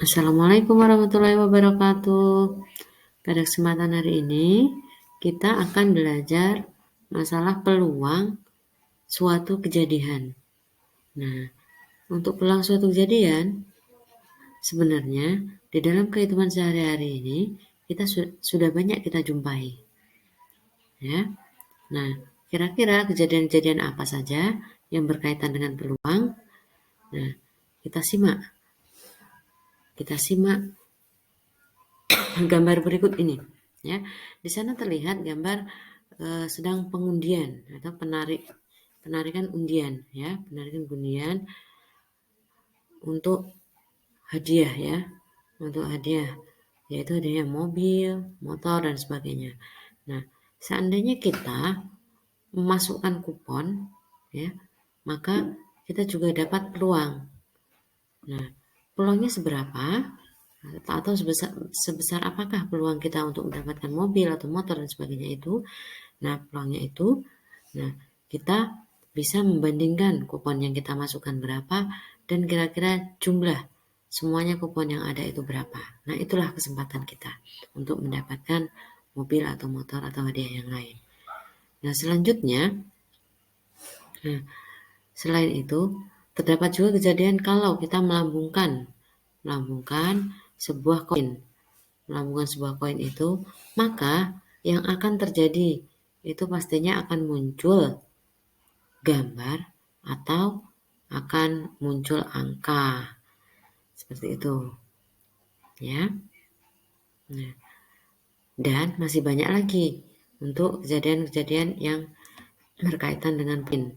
Assalamualaikum warahmatullahi wabarakatuh. Pada kesempatan hari ini, kita akan belajar masalah peluang suatu kejadian. Nah, untuk peluang suatu kejadian, sebenarnya di dalam kehidupan sehari-hari ini, kita sudah banyak kita jumpai. Ya. Nah, kira-kira kejadian-kejadian apa saja yang berkaitan dengan peluang? Nah, kita simak gambar berikut ini. Ya, di sana terlihat gambar sedang pengundian atau penarikan undian, ya, penarikan undian untuk hadiah, ya, untuk hadiah, yaitu hadiah mobil, motor dan sebagainya. Nah, seandainya kita memasukkan kupon, ya, maka kita juga dapat peluang. Nah, peluangnya seberapa? Atau sebesar apakah peluang kita untuk mendapatkan mobil atau motor dan sebagainya itu. Nah, peluangnya itu, nah, kita bisa membandingkan kupon yang kita masukkan berapa dan kira-kira jumlah semuanya kupon yang ada itu berapa. Nah, itulah kesempatan kita untuk mendapatkan mobil atau motor atau hadiah yang lain. Nah, selanjutnya, selain itu, terdapat juga kejadian kalau kita melambungkan sebuah koin. Melambungkan sebuah koin itu, maka yang akan terjadi itu pastinya akan muncul gambar atau akan muncul angka. Seperti itu. Ya. Nah, dan masih banyak lagi untuk kejadian-kejadian yang berkaitan dengan PIN.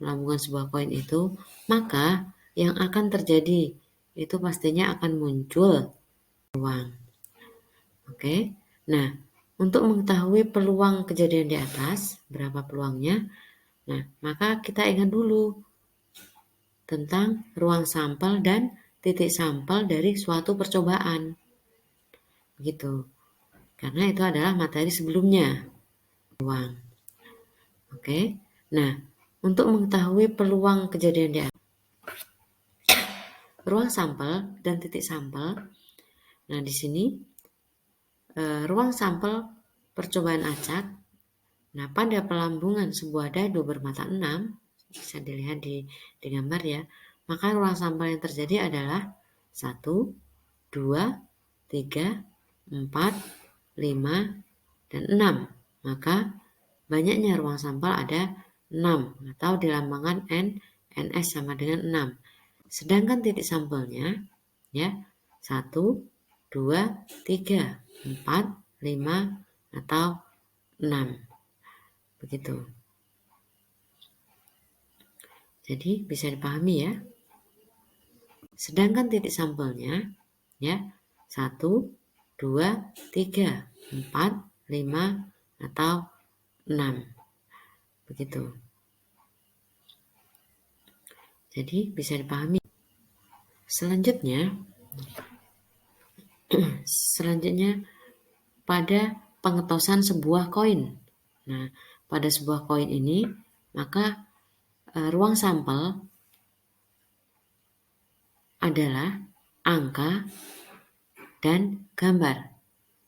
Melambungkan sebuah koin itu, maka yang akan terjadi itu pastinya akan muncul uang. Oke. Nah, untuk mengetahui peluang kejadian di atas, berapa peluangnya? Nah, maka kita ingat dulu tentang ruang sampel dan titik sampel dari suatu percobaan. Begitu. Karena itu adalah materi sebelumnya. Peluang. Oke. Nah, untuk mengetahui peluang kejadian di atas, ruang sampel dan titik sampel. Nah, di sini ruang sampel percobaan acak. Nah, pada pelambungan sebuah dadu bermata 6, bisa dilihat di gambar ya, maka ruang sampel yang terjadi adalah 1, 2, 3, 4, 5, dan 6. Maka banyaknya ruang sampel ada 6 atau dilambangkan NS sama dengan 6. Sedangkan titik sampelnya ya 1, 2, 3, 4, 5 atau 6. Begitu. Jadi bisa dipahami ya. Sedangkan titik sampelnya ya 1, 2, 3, 4, 5 atau 6. Begitu. Jadi bisa dipahami. Selanjutnya pada pengetosan sebuah koin. Nah, pada sebuah koin ini maka ruang sampel adalah angka dan gambar.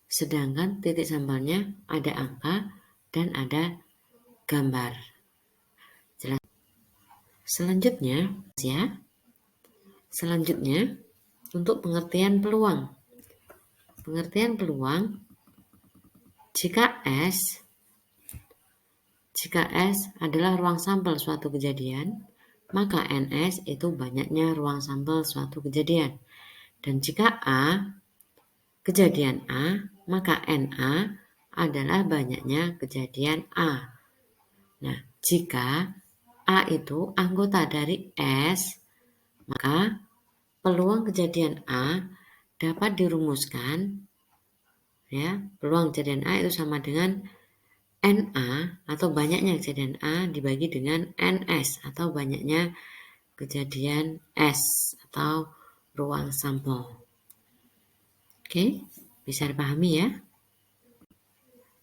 Sedangkan titik sampelnya ada angka dan ada gambar. Jelas. Selanjutnya untuk pengertian peluang. Pengertian peluang jika S adalah ruang sampel suatu kejadian, maka NS itu banyaknya ruang sampel suatu kejadian. Dan jika A kejadian A, maka NA adalah banyaknya kejadian A. Nah, jika A itu anggota dari S, maka peluang kejadian A dapat dirumuskan, ya, peluang kejadian A itu sama dengan NA atau banyaknya kejadian A dibagi dengan NS atau banyaknya kejadian S atau ruang sampel. Oke, bisa dipahami ya.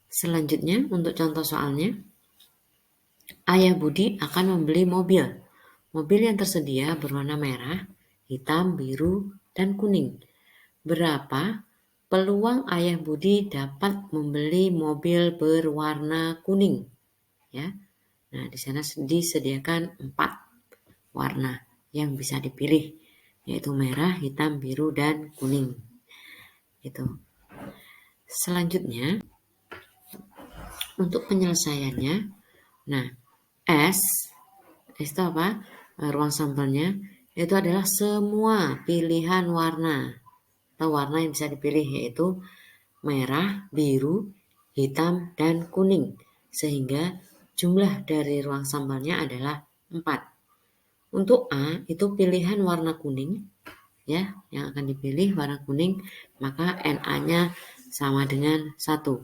Selanjutnya untuk contoh soalnya, Ayah Budi akan membeli mobil. Mobil yang tersedia berwarna merah, hitam, biru, dan kuning. berapa peluang Ayah Budi dapat membeli mobil berwarna kuning? Ya. Nah, di sana disediakan 4 warna yang bisa dipilih, yaitu merah, hitam, biru, dan kuning. Itu. Selanjutnya, untuk penyelesaiannya, nah, S itu apa? Ruang sampelnya itu adalah semua pilihan warna atau warna yang bisa dipilih, yaitu merah, biru, hitam, dan kuning. Sehingga jumlah dari ruang sampelnya adalah 4. Untuk A itu pilihan warna kuning, ya, yang akan dipilih warna kuning, maka NA-nya sama dengan 1.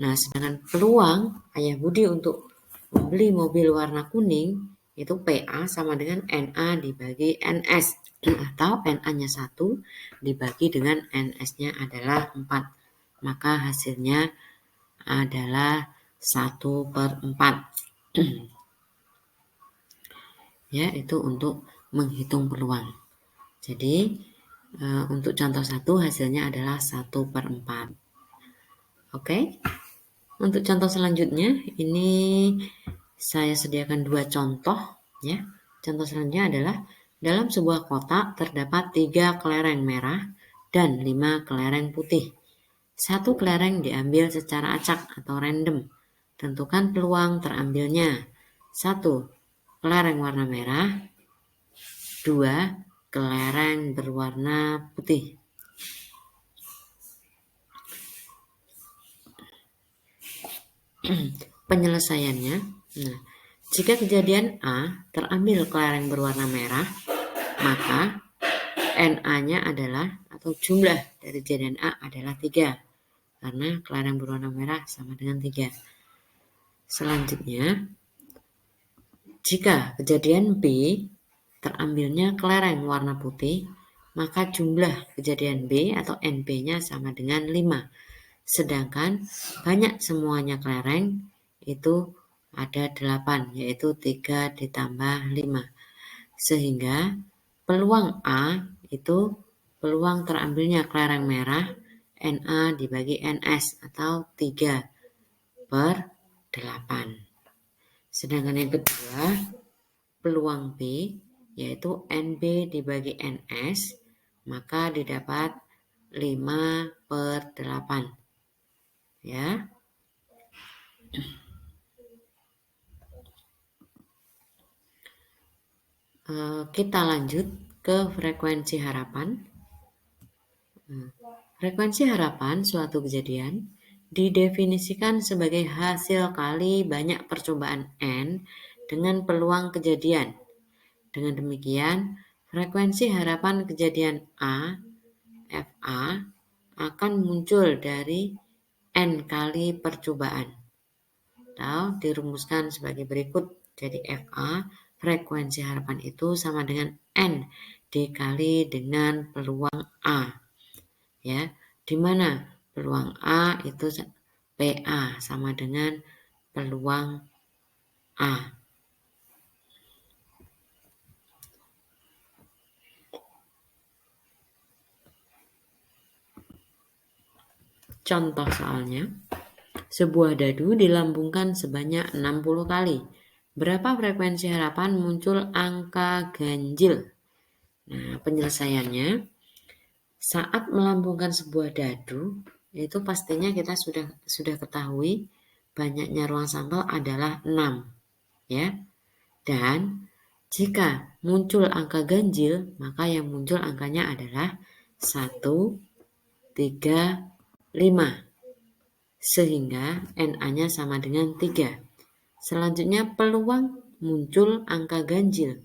Nah, sedangkan peluang Ayah Budi untuk membeli mobil warna kuning itu PA sama dengan NA dibagi NS, atau NA-nya 1 dibagi dengan NS-nya adalah 4. Maka hasilnya adalah 1/4. Ya, itu untuk menghitung peluang. Jadi, untuk contoh 1 hasilnya adalah 1/4. Oke. Untuk contoh selanjutnya, ini saya sediakan 2 contoh, ya. Contoh selanjutnya adalah dalam sebuah kotak terdapat 3 kelereng merah dan 5 kelereng putih. 1 kelereng diambil secara acak atau random. Tentukan peluang terambilnya. 1 kelereng warna merah, 2 kelereng berwarna putih. Penyelesaiannya, nah, jika kejadian A terambil kelereng berwarna merah, maka NA-nya adalah, atau jumlah dari kejadian A adalah 3, karena kelereng berwarna merah sama dengan 3. Selanjutnya, jika kejadian B terambilnya kelereng warna putih, maka jumlah kejadian B atau NB-nya sama dengan 5. Sedangkan banyak semuanya kelereng itu ada 8, yaitu 3 ditambah 5. Sehingga peluang A itu peluang terambilnya kelereng merah NA dibagi NS atau 3/8. Sedangkan yang kedua, peluang B yaitu NB dibagi NS, maka didapat 5/8. Ya. Kita lanjut ke frekuensi harapan. Frekuensi harapan suatu kejadian didefinisikan sebagai hasil kali banyak percobaan N dengan peluang kejadian. Dengan demikian, frekuensi harapan kejadian A, FA, akan muncul dari N kali percobaan. Atau dirumuskan sebagai berikut. Jadi FA, frekuensi harapan itu sama dengan N dikali dengan peluang A. Ya, di mana peluang A itu PA sama dengan peluang A. Contoh soalnya, sebuah dadu dilambungkan sebanyak 60 kali. Berapa frekuensi harapan muncul angka ganjil? Nah, penyelesaiannya, saat melambungkan sebuah dadu, itu pastinya kita sudah ketahui banyaknya ruang sampel adalah 6, ya. Dan jika muncul angka ganjil, maka yang muncul angkanya adalah 1, 3, 5. Sehingga NA-nya sama dengan 3. Selanjutnya peluang muncul angka ganjil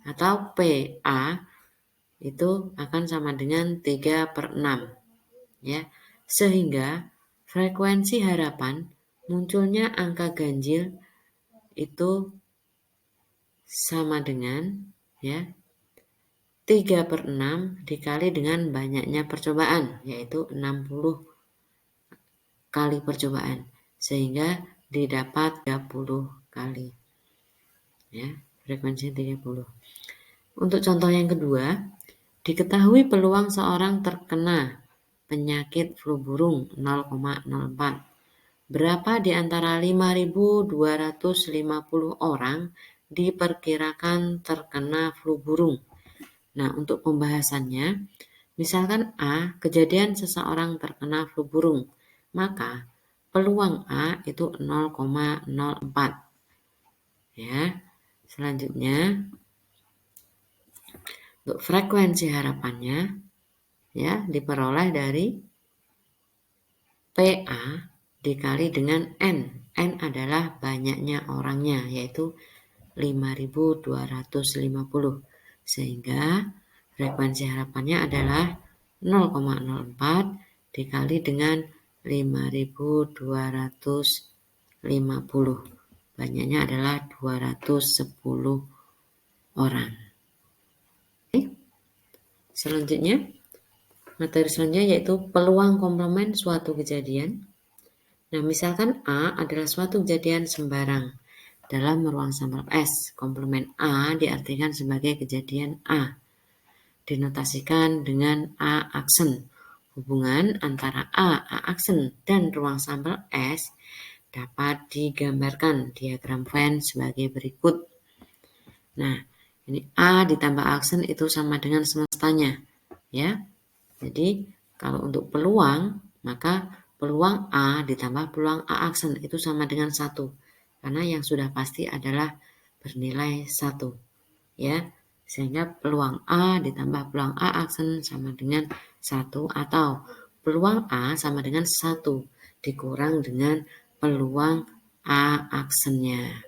atau PA itu akan sama dengan 3/6. Ya. Sehingga frekuensi harapan munculnya angka ganjil itu sama dengan, ya, 3/6 dikali dengan banyaknya percobaan, yaitu 60 kali percobaan, sehingga didapat 30 kali. Ya, frekuensinya 30. Untuk contoh yang kedua, Diketahui peluang seorang terkena penyakit flu burung 0,04. Berapa di antara 5.250 orang diperkirakan terkena flu burung? Nah, untuk pembahasannya, misalkan A, kejadian seseorang terkena flu burung, maka peluang A itu 0,04. Ya. Selanjutnya, untuk frekuensi harapannya ya diperoleh dari PA dikali dengan N. N adalah banyaknya orangnya, yaitu 5.250. Sehingga frekuensi harapannya adalah 0,04 dikali dengan 5.250. Banyaknya adalah 210 orang. Oke. Selanjutnya, materi selanjutnya yaitu peluang komplement suatu kejadian. Nah, misalkan A adalah suatu kejadian sembarang dalam ruang sampel S. Komplement A diartikan sebagai kejadian A. Dinotasikan dengan A aksen. Hubungan antara A aksen, dan ruang sampel S dapat digambarkan diagram Venn sebagai berikut. Nah, ini A ditambah aksen itu sama dengan semestanya. Ya, jadi kalau untuk peluang, maka peluang A ditambah peluang A aksen itu sama dengan 1. Karena yang sudah pasti adalah bernilai 1. Ya, sehingga peluang A ditambah peluang A aksen sama dengan 1, atau peluang A sama dengan 1 dikurang dengan peluang A aksennya.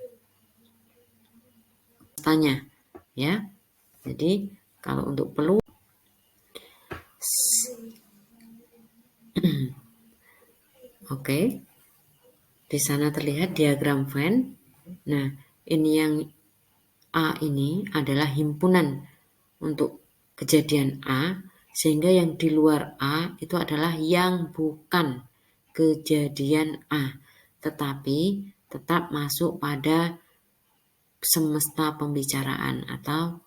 Tanya, ya. Jadi kalau untuk peluang Oke. Di sana terlihat diagram Venn. Nah, ini yang A ini adalah himpunan untuk kejadian A, sehingga yang di luar A itu adalah yang bukan kejadian A, tetapi tetap masuk pada semesta pembicaraan atau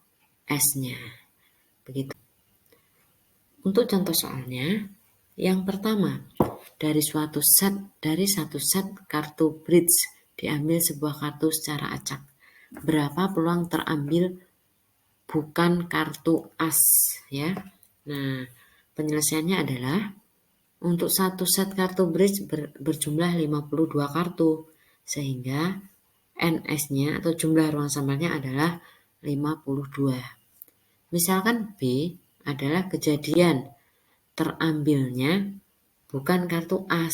S-nya. Begitu. Untuk contoh soalnya, yang pertama, dari satu set kartu bridge diambil sebuah kartu secara acak. Berapa peluang terambil bukan kartu as, ya. Nah, penyelesaiannya adalah untuk satu set kartu bridge berjumlah 52 kartu, sehingga NS-nya atau jumlah ruang sampelnya adalah 52. Misalkan B adalah kejadian terambilnya bukan kartu as,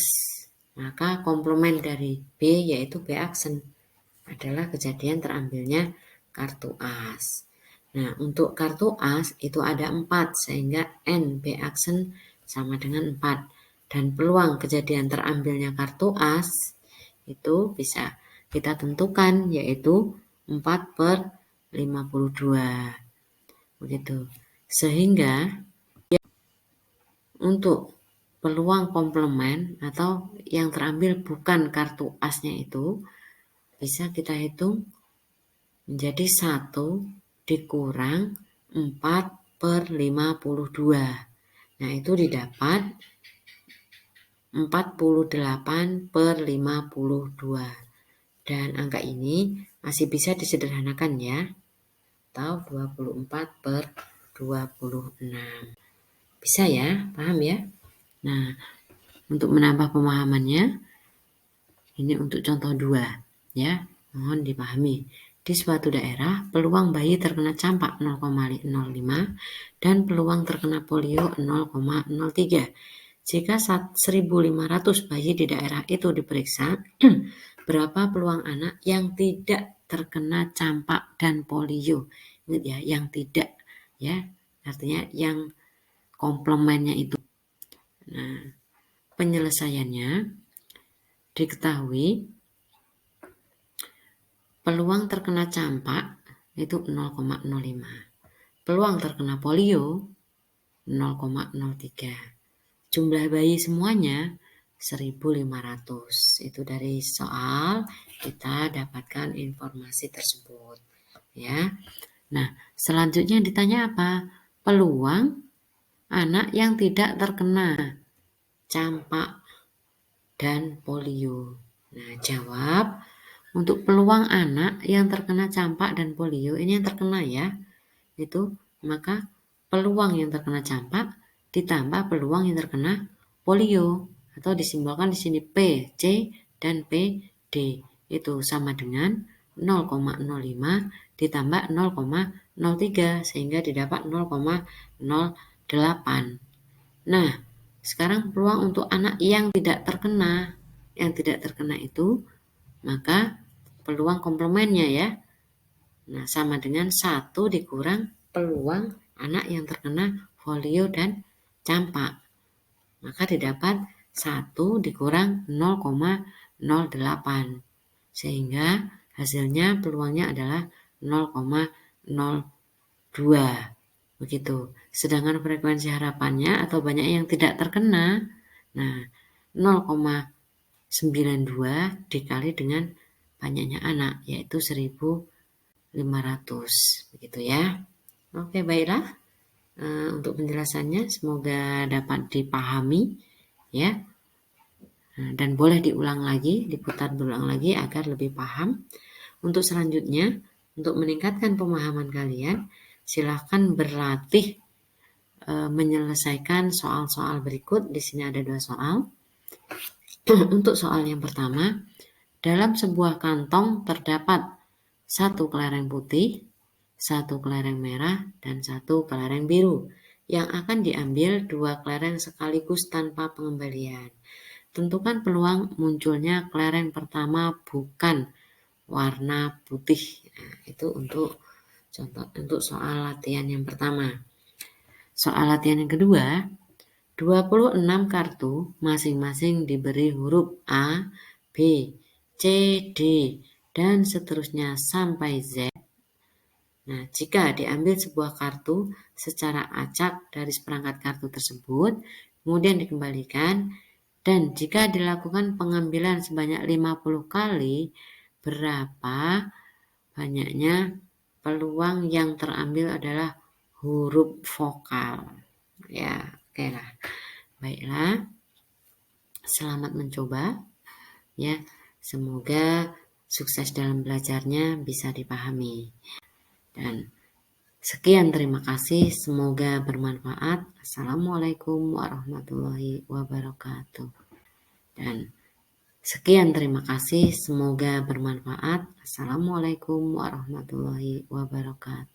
maka komplement dari B yaitu B aksen adalah kejadian terambilnya kartu as. Nah, untuk kartu as itu ada 4, sehingga N B aksen sama dengan 4. Dan peluang kejadian terambilnya kartu as itu bisa kita tentukan, yaitu 4/52. Begitu. Sehingga untuk peluang komplement atau yang terambil bukan kartu asnya itu bisa kita hitung menjadi 1 dikurang 4/52. Nah, itu didapat 48/52. Dan angka ini masih bisa disederhanakan ya, atau 24/26. Bisa ya, paham ya? Nah, untuk menambah pemahamannya, ini untuk contoh 2 ya, mohon dipahami. Di suatu daerah, peluang bayi terkena campak 0,05 dan peluang terkena polio 0,03. Jika 1.500 bayi di daerah itu diperiksa, berapa peluang anak yang tidak terkena campak dan polio? Ingat ya, yang tidak ya, artinya yang komplemennya itu. Nah, penyelesaiannya diketahui peluang terkena campak itu 0,05. Peluang terkena polio 0,03. Jumlah bayi semuanya 1.500. Itu dari soal kita dapatkan informasi tersebut. Ya. Nah, selanjutnya ditanya apa? peluang anak yang tidak terkena campak dan polio. Nah, jawab. Untuk peluang anak yang terkena campak dan polio, ini yang terkena ya, itu maka peluang yang terkena campak ditambah peluang yang terkena polio, atau disimbolkan di sini P, C, dan P, D. Itu sama dengan 0,05 ditambah 0,03 sehingga didapat 0,08. Nah, sekarang peluang untuk anak yang tidak terkena. Yang tidak terkena itu, maka peluang komplemennya ya. Nah, sama dengan 1 dikurang peluang anak yang terkena polio dan campak. Maka didapat 1 dikurang 0,08. Sehingga hasilnya peluangnya adalah 0,02. Begitu. Sedangkan frekuensi harapannya atau banyak yang tidak terkena, nah 0,92 dikali dengan banyaknya anak, yaitu 1.500. Begitu ya. Oke, baiklah. Untuk penjelasannya semoga dapat dipahami ya. Dan boleh diulang lagi, diputar berulang lagi agar lebih paham. Untuk selanjutnya, untuk meningkatkan pemahaman kalian, silahkan berlatih menyelesaikan soal-soal berikut. Di sini ada 2 soal. Untuk soal yang pertama, dalam sebuah kantong terdapat 1 kelereng putih, 1 kelereng merah, dan 1 kelereng biru. Yang akan diambil 2 kelereng sekaligus tanpa pengembalian. Tentukan peluang munculnya kelereng pertama bukan warna putih. Nah, itu untuk contoh untuk soal latihan yang pertama. Soal latihan yang kedua, 26 kartu masing-masing diberi huruf A, B, C, D, dan seterusnya sampai Z. Nah, jika diambil sebuah kartu secara acak dari seperangkat kartu tersebut, kemudian dikembalikan, dan jika dilakukan pengambilan sebanyak 50 kali, berapa banyaknya peluang yang terambil adalah huruf vokal. Ya, oke lah. Baiklah. Selamat mencoba. Ya, semoga sukses dalam belajarnya bisa dipahami. Dan sekian, terima kasih. Semoga bermanfaat. Assalamualaikum warahmatullahi wabarakatuh. Dan sekian, terima kasih. Semoga bermanfaat. Assalamualaikum warahmatullahi wabarakatuh.